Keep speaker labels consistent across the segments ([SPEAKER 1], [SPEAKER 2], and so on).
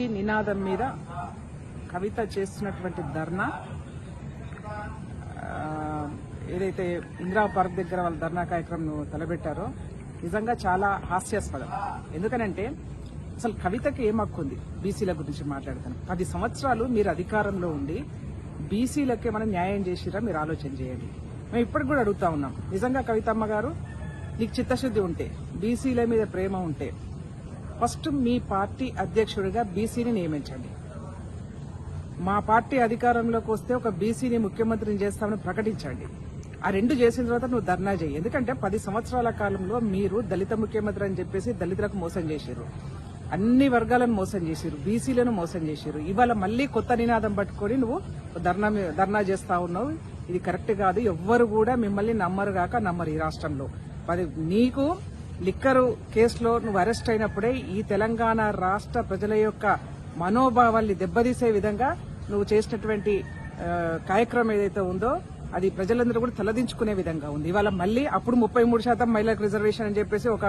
[SPEAKER 1] ఈ నినాదం మీద కవిత చేస్తున్నటువంటి ధర్నా ఏదైతే ఇందిరా పార్క్ దగ్గర వాళ్ళ ధర్నా కార్యక్రమం తలబెట్టారో నిజంగా చాలా హాస్యాస్పదం. ఎందుకనంటే అసలు కవితకి ఏం హక్కు ఉంది బీసీల గురించి మాట్లాడతాను. 10 సంవత్సరాలు మీరు అధికారంలో ఉండి బీసీలకే మనం న్యాయం చేసిరా మీరు ఆలోచన చేయండి. మేము ఇప్పటికి కూడా అడుగుతా ఉన్నాం, నిజంగా కవితమ్మ గారు నీకు చిత్తశుద్ధి ఉంటే, బీసీల మీద ప్రేమ ఉంటే ఫస్ట్ మీ పార్టీ అధ్యక్షుడిగా బీసీని నియమించండి. మా పార్టీ అధికారంలోకి వస్తే ఒక బీసీని ముఖ్యమంత్రిని చేస్తామని ప్రకటించండి. ఆ 2 చేసిన తర్వాత నువ్వు ధర్నా చేయి. ఎందుకంటే 10 సంవత్సరాల కాలంలో మీరు దళిత ముఖ్యమంత్రి అని చెప్పేసి దళితులకు మోసం చేశారు, అన్ని వర్గాలను మోసం చేశారు, బీసీలను మోసం చేశారు. ఇవాళ మళ్లీ కొత్త నినాదం పట్టుకొని నువ్వు ధర్నా చేస్తా ఉన్నావు. ఇది కరెక్ట్ కాదు. ఎవ్వరు కూడా మిమ్మల్ని నమ్మరు కాక నమ్మరు ఈ రాష్ట్రంలో. నీకు లిక్కరు కేసులో నువ్వు అరెస్ట్ అయినప్పుడే ఈ తెలంగాణ రాష్ట్ర ప్రజల యొక్క మనోభావాల్ని దెబ్బతీసే విధంగా నువ్వు చేసినటువంటి కార్యక్రమం ఏదైతే ఉందో అది ప్రజలందరూ కూడా తలదించుకునే విధంగా ఉంది. ఇవాళ మళ్లీ అప్పుడు 33% మహిళలకు రిజర్వేషన్ అని చెప్పేసి ఒక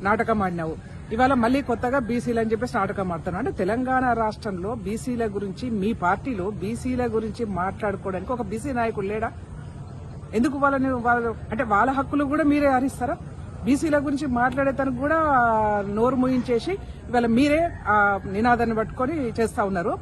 [SPEAKER 1] నాటకం ఆడినావు. ఇవాళ మళ్లీ కొత్తగా బీసీలు అని చెప్పేసి నాటకం ఆడుతున్నావు. అంటే తెలంగాణ రాష్ట్రంలో బీసీల గురించి మీ పార్టీలో బీసీల గురించి మాట్లాడుకోవడానికి ఒక బీసీ నాయకుడు లేడా? ఎందుకు వాళ్ళ హక్కులు కూడా మీరే హరిస్తారా? బీసీల గురించి మాట్లాడేదానికి కూడా నోరు మూయించేసి ఇవాళ మీరే ఆ నినాదాన్ని పట్టుకొని చేస్తా ఉన్నారు.